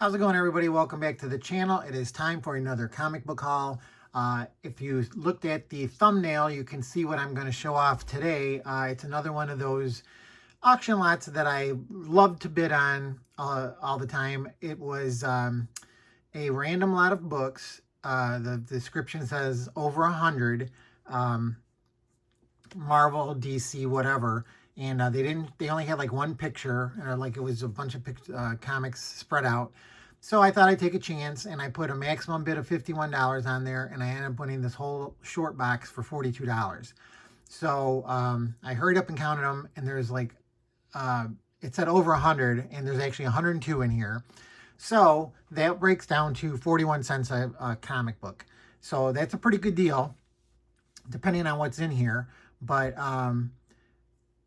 How's it going, everybody? Welcome back to the channel. It is time for another comic book haul. If you looked at the thumbnail, you can see what I'm going to show off today. It's another one of those auction lots that I love to bid on all the time. It was a random lot of books. The description says over 100, Marvel, DC, whatever. And they only had like one picture, like it was a bunch of comics spread out. So I thought I'd take a chance, and I put a maximum bid of $51 on there, and I ended up winning this whole short box for $42. So I hurried up and counted them, and there's like, it said over 100, and there's actually 102 in here. So that breaks down to 41 cents a comic book. So that's a pretty good deal, depending on what's in here. But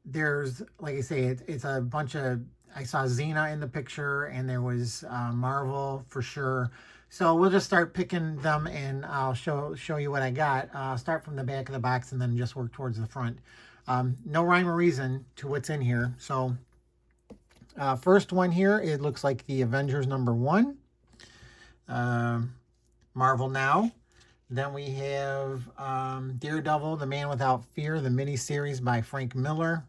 there's, like I say, it's a bunch of, I saw Xena in the picture, and there was Marvel for sure. So we'll just start picking them, and I'll show you what I got. Start from the back of the box and then just work towards the front. No rhyme or reason to what's in here. So first one here, it looks like the Avengers #1. Marvel Now. Then we have Daredevil, The Man Without Fear, the miniseries by Frank Miller.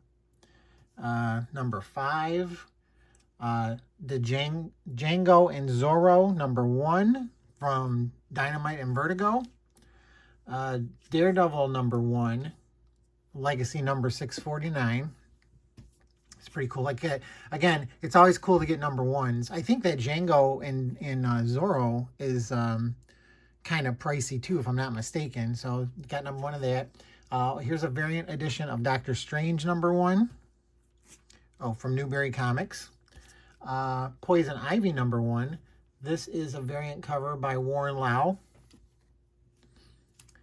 #5. The Django and Zorro #1 from Dynamite and Vertigo. Daredevil #1, Legacy #649. It's pretty cool. Like, again, it's always cool to get #1s. I think that Django and Zorro is kind of pricey too, if I'm not mistaken. So got #1 of that. Here's a variant edition of Doctor Strange #1. Oh, from Newberry Comics. Poison Ivy #1. This is a variant cover by Warren Lau.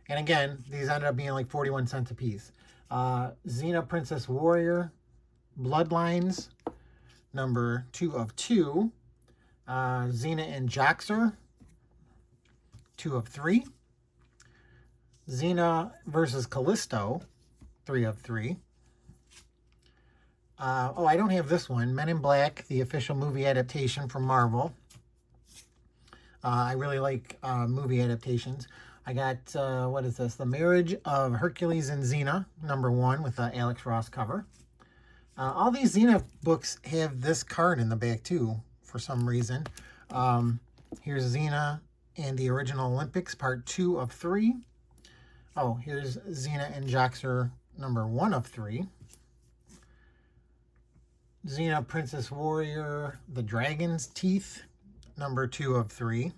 And again, these ended up being like 41 cents a piece. Xena Princess Warrior Bloodlines #2 of 2. Xena and Joxer 2 of 3. Xena versus Callisto 3 of 3. Oh, I don't have this one. Men in Black, the official movie adaptation from Marvel. I really like movie adaptations. I got, what is this? The Marriage of Hercules and Xena, #1 with the Alex Ross cover. All these Xena books have this card in the back too, for some reason. Here's Xena and the Original Olympics, part 2 of 3. Oh, here's Xena and Joxer, #1 of 3. Xena Princess Warrior, The Dragon's Teeth, #2 of 3.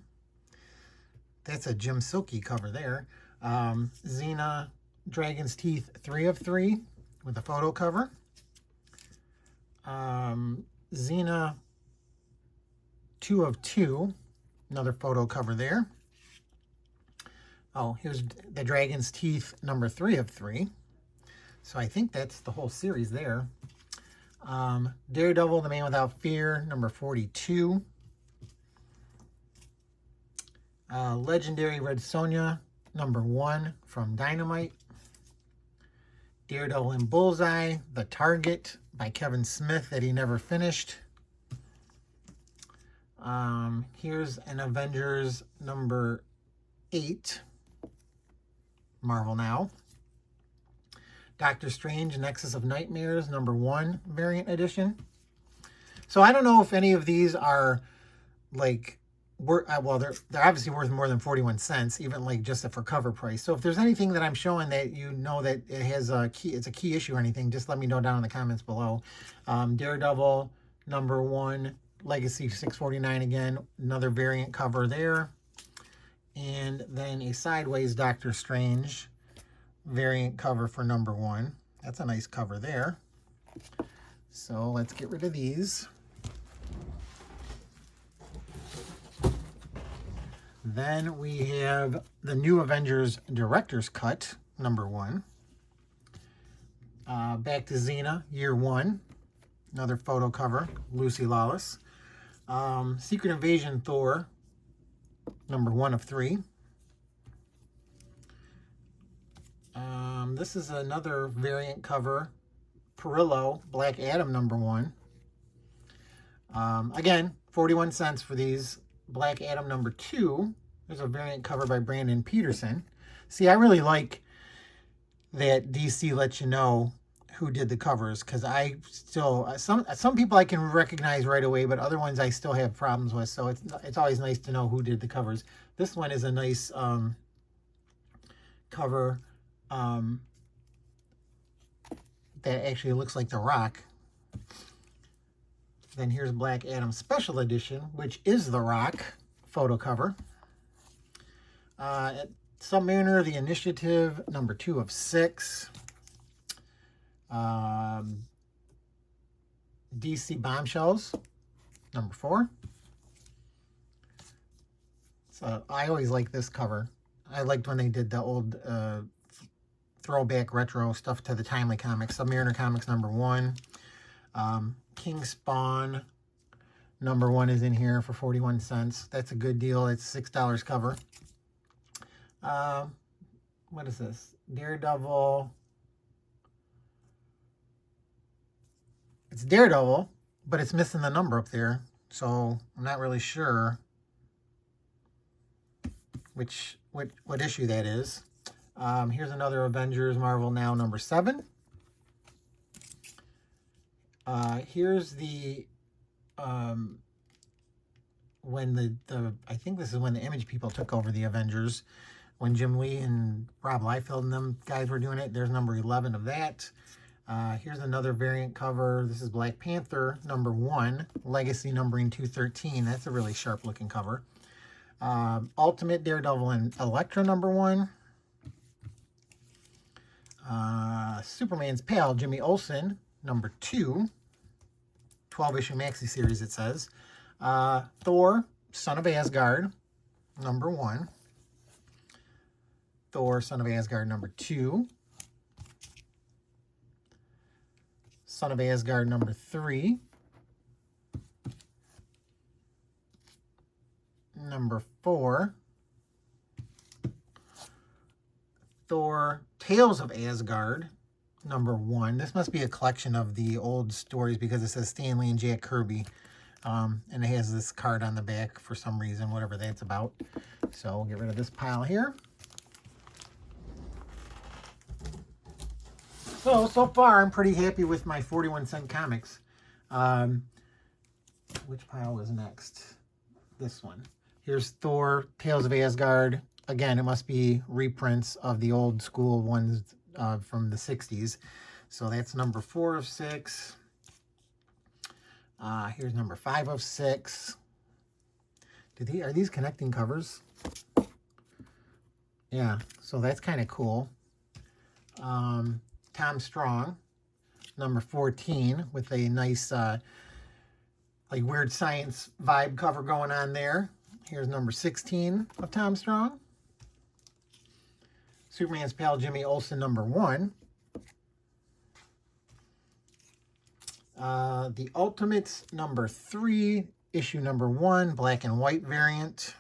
That's a Jim Silky cover there. Xena Dragon's Teeth 3 of 3 with a photo cover. Xena 2 of 2, another photo cover there. Oh, here's The Dragon's Teeth #3 of 3. So I think that's the whole series there. Daredevil, The Man Without Fear, #42. Legendary Red Sonja, #1 from Dynamite. Daredevil and Bullseye, The Target by Kevin Smith that he never finished. Here's an Avengers #8, Marvel Now. Doctor Strange, Nexus of Nightmares, #1 variant edition. So I don't know if any of these are like, well, they're obviously worth more than 41 cents, even like just for cover price. So if there's anything that I'm showing that you know that it has a key, it's a key issue or anything, just let me know down in the comments below. Daredevil #1, Legacy 649 again, another variant cover there. And then a sideways Doctor Strange variant cover for #1. That's a nice cover there. So let's get rid of these. Then we have the New Avengers Director's Cut #1. Back to Xena, Year 1. Another photo cover, Lucy Lawless. Secret Invasion Thor #1 of 3. This is another variant cover, Perillo, Black Adam #1. Again, 41 cents for these. Black Adam number 2. There's a variant cover by Brandon Peterson. See, I really like that DC lets you know who did the covers, because I still, some people I can recognize right away, but other ones I still have problems with. So it's always nice to know who did the covers. This one is a nice cover that actually looks like The Rock. Then here's Black Adam Special Edition, which is The Rock photo cover. Submariner, The Initiative, number 2 of 6. DC Bombshells, number 4. So I always like this cover. I liked when they did the old throwback retro stuff to the Timely Comics. Submariner Comics, number 1. King Spawn, number 1 is in here for 41 cents. That's a good deal. It's $6 cover. What is this? Daredevil. It's Daredevil, but it's missing the number up there. So I'm not really sure what issue that is. Here's another Avengers Marvel Now number 7. Here's the when I think this is when the Image people took over the Avengers, when Jim Lee and Rob Liefeld and them guys were doing it. There's number 11 of that. Here's another variant cover. This is Black Panther number 1, Legacy numbering 213. That's a really sharp looking cover. Ultimate Daredevil and Elektra number 1. Superman's pal, Jimmy Olsen, number 2. 12-issue maxi series, it says. Thor, Son of Asgard, number 1. Thor, Son of Asgard, number 2. Son of Asgard, number 3. Number 4. Thor, Tales of Asgard, number 1. This must be a collection of the old stories because it says Stan Lee and Jack Kirby. And it has this card on the back for some reason, whatever that's about. So we'll get rid of this pile here. So far, I'm pretty happy with my 41-cent comics. Which pile is next? This one. Here's Thor, Tales of Asgard. Again, it must be reprints of the old school ones from the 60s. So that's number 4 of 6. Here's number 5 of 6. Are these connecting covers? Yeah, so that's kind of cool. Tom Strong, number 14, with a nice, like weird science vibe cover going on there. Here's number 16 of Tom Strong. Superman's pal, Jimmy Olsen, number 1. The Ultimates, number 3, issue number 1, black and white variant.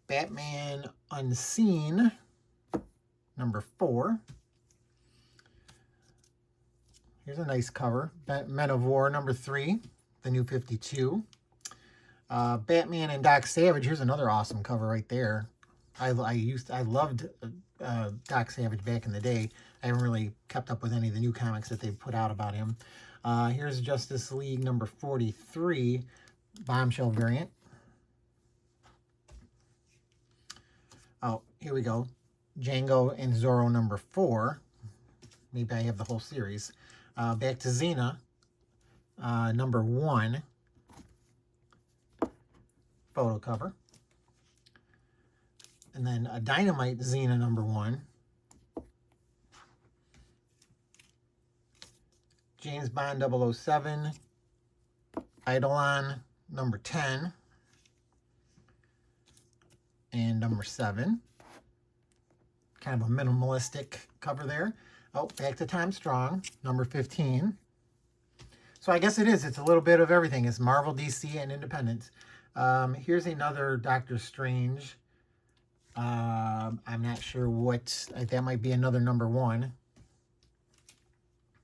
Batman Unseen, number 4. Here's a nice cover. Men of War, number 3, the new 52. Batman and Doc Savage. Here's another awesome cover right there. I loved Doc Savage back in the day. I haven't really kept up with any of the new comics that they've put out about him. Here's Justice League number 43, bombshell variant. Oh, here we go. Django and Zorro number 4. Maybe I have the whole series. Back to Xena, number 1. Photo cover. And then a Dynamite Xena number 1. James Bond 007. Eidolon number 10. And number 7. Kind of a minimalistic cover there. Oh, back to Tom Strong, number 15. So I guess it is. It's a little bit of everything. It's Marvel, DC, and Independent. Here's another Doctor Strange. I'm not sure what... That might be another number 1.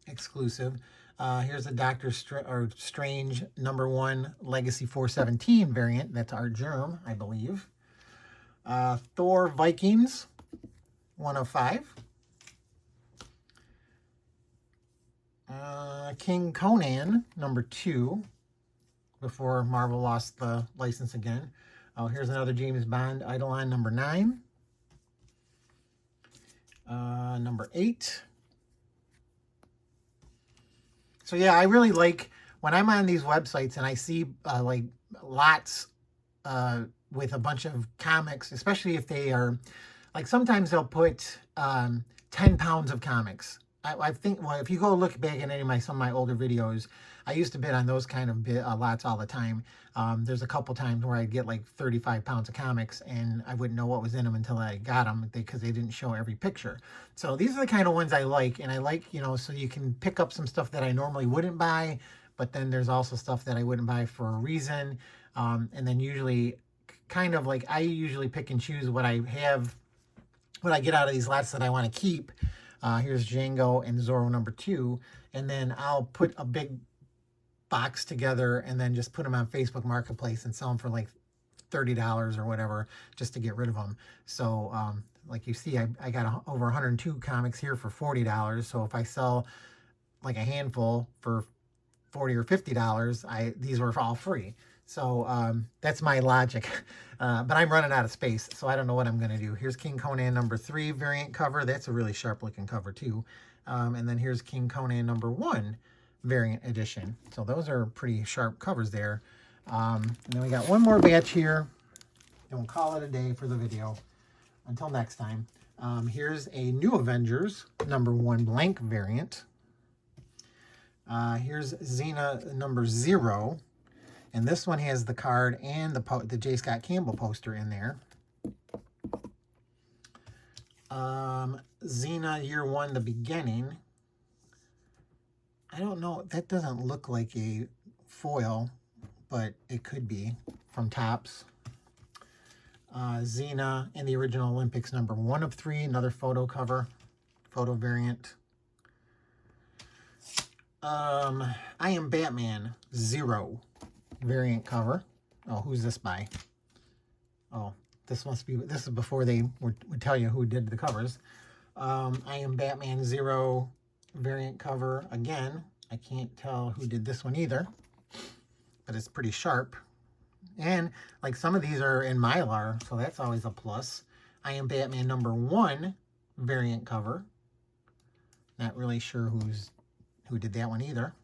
Exclusive. Here's a Strange #1 Legacy 417 variant. That's Art Germ, I believe. Thor Vikings 105. King Conan #2, before Marvel lost the license again. Oh, here's another James Bond Eidolon #9. #8. So yeah, I really like when I'm on these websites and I see like lots with a bunch of comics, especially if they are like, sometimes they'll put 10 pounds of comics. I think, well, if you go look back at some of my older videos, I used to bid on those kind of lots all the time. There's a couple times where I'd get like 35 pounds of comics and I wouldn't know what was in them until I got them, because they didn't show every picture. So these are the kind of ones I like, and I like, so you can pick up some stuff that I normally wouldn't buy, but then there's also stuff that I wouldn't buy for a reason. And then usually, kind of like, I usually pick and choose what I have, what I get out of these lots that I want to keep. Here's Django and Zorro #2, and then I'll put a big box together and then just put them on Facebook Marketplace and sell them for like $30 or whatever, just to get rid of them. So like you see, I got over 102 comics here for $40. So if I sell like a handful for $40 or $50, these were all free. So that's my logic. But I'm running out of space, so I don't know what I'm going to do. Here's King Conan #3 variant cover. That's a really sharp looking cover too. And then here's King Conan #1 variant edition. So those are pretty sharp covers there. And then we got one more batch here. And we'll call it a day for the video. Until next time. Here's a New Avengers #1 blank variant. Here's Xena #0. And this one has the card and the J. Scott Campbell poster in there. Xena Year 1, the beginning. I don't know. That doesn't look like a foil, but it could be from Topps. Xena in the original Olympics #1 of 3. Another photo cover. Photo variant. I Am Batman 0. Variant cover. Oh, who's this by? Oh, this is before they would tell you who did the covers. I Am Batman 0 variant cover. Again, I can't tell who did this one either, but it's pretty sharp. And like, some of these are in Mylar, so that's always a plus. I Am Batman #1 variant cover. Not really sure who did that one either.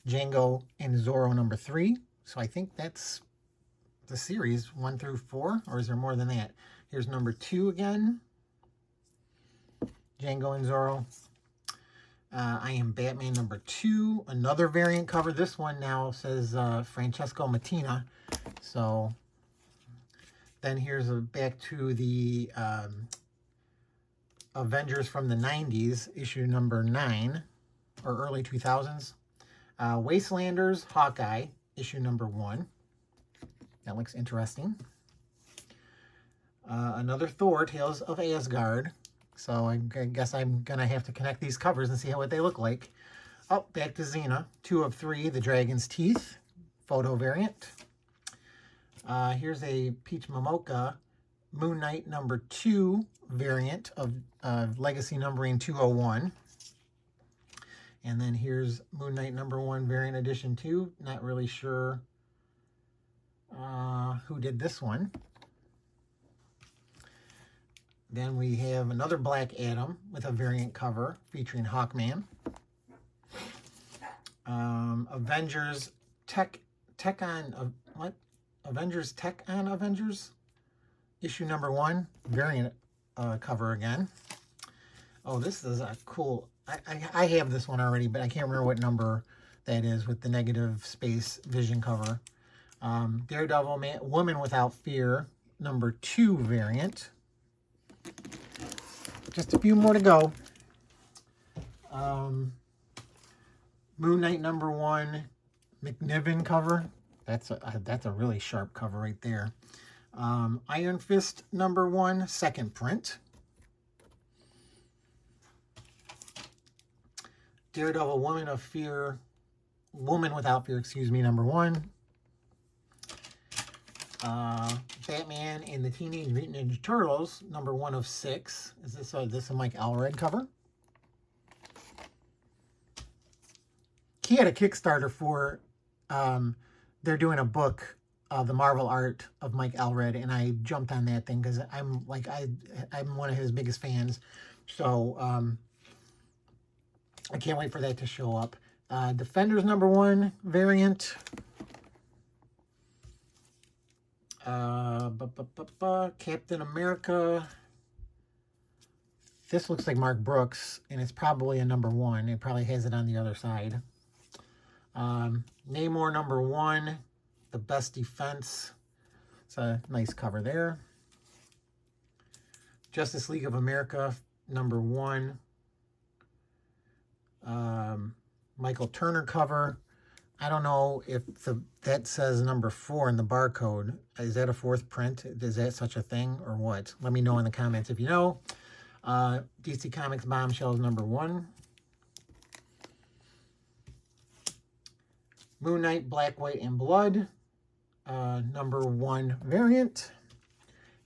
Django and Zorro #3. So I think that's the series 1 through 4, or is there more than that? Here's #2 again. Django and Zorro. I Am Batman #2. Another variant cover. This one now says Francesco Mattina. So then here's back to the Avengers from the 90s, issue #9, or early 2000s. Wastelanders, Hawkeye, issue #1. That looks interesting. Another Thor, Tales of Asgard. So I guess I'm going to have to connect these covers and see what they look like. Oh, back to Xena. 2 of 3, The Dragon's Teeth, photo variant. Here's a Peach Momoko Moon Knight #2 variant of Legacy numbering 201. And then here's Moon Knight #1 variant edition 2. Not really sure who did this one. Then we have another Black Adam with a variant cover featuring Hawkman. Avengers Avengers Tech on Avengers, issue #1 variant cover again. Oh, this is a cool. I have this one already, but I can't remember what number that is, with the negative space Vision cover. Daredevil Woman Without Fear #2 variant. Just a few more to go. Moon Knight #1 McNiven cover. That's a really sharp cover right there. Iron Fist #1 second print. Daredevil Woman of Fear, Woman Without Fear, excuse me, number 1. Batman and the Teenage Mutant Ninja Turtles, number 1 of 6. Is this a Mike Allred cover? He had a Kickstarter for, they're doing a book of the Marvel art of Mike Allred, and I jumped on that thing because I'm like, I'm one of his biggest fans. So I can't wait for that to show up. Defenders number 1 variant. Captain America. This looks like Mark Brooks, and it's probably a number 1. It probably has it on the other side. Namor number 1, The Best Defense. It's a nice cover there. Justice League of America number 1. Michael Turner cover. I don't know if that says number 4 in the barcode. Is that a 4th print? Is that such a thing or what? Let me know in the comments if you know. DC Comics Bombshells number 1. Moon Knight Black, White, and Blood. Number 1 variant.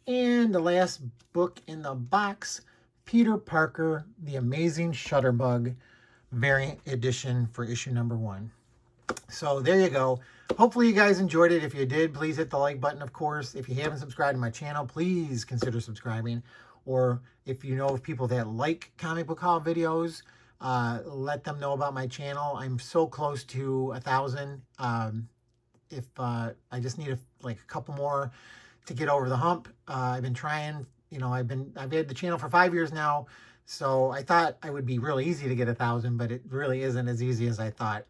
And the last book in the box, Peter Parker, The Amazing Shutterbug variant edition for issue number 1. So there you go. Hopefully you guys enjoyed it. If you did, please hit the like button, of course. If you haven't subscribed to my channel, please consider subscribing. Or if you know of people that like comic book haul videos, let them know about my channel. I'm so close to 1,000. If I just need a couple more to get over the hump. I've been trying, you know, I've had the channel for 5 years now. So I thought it would be really easy to get 1,000, but it really isn't as easy as I thought.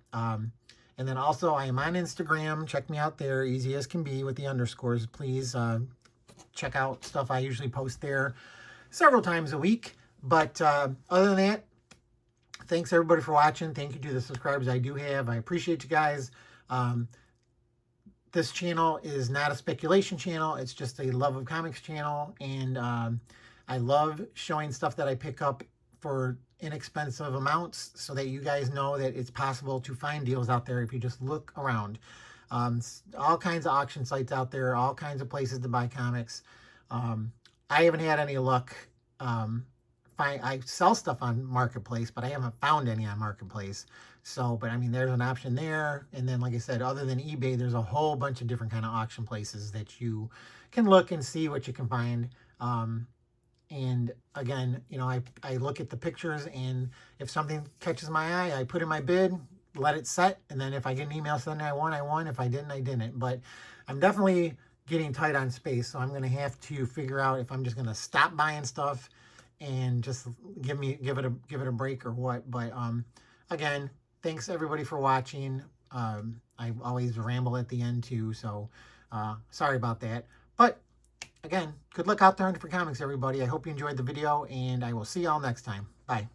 And then also I am on Instagram. Check me out there, easy as can be with the underscores. Please check out stuff I usually post there several times a week. But other than that, thanks everybody for watching. Thank you to the subscribers I do have. I appreciate you guys. This channel is not a speculation channel. It's just a love of comics channel. And I love showing stuff that I pick up for inexpensive amounts so that you guys know that it's possible to find deals out there if you just look around. All kinds of auction sites out there, all kinds of places to buy comics. I haven't had any luck. I sell stuff on Marketplace, but I haven't found any on Marketplace. So, but I mean, there's an option there. And then, like I said, other than eBay, there's a whole bunch of different kind of auction places that you can look and see what you can find. And again, you know, I look at the pictures, and if something catches my eye, I put in my bid, let it set. And then if I get an email saying I won. If I didn't, I didn't. But I'm definitely getting tight on space. So I'm going to have to figure out if I'm just going to stop buying stuff and just give it a break or what. But again, thanks everybody for watching. I always ramble at the end too, so sorry about that. But again, good luck out there for comics, everybody. I hope you enjoyed the video, and I will see y'all next time. Bye.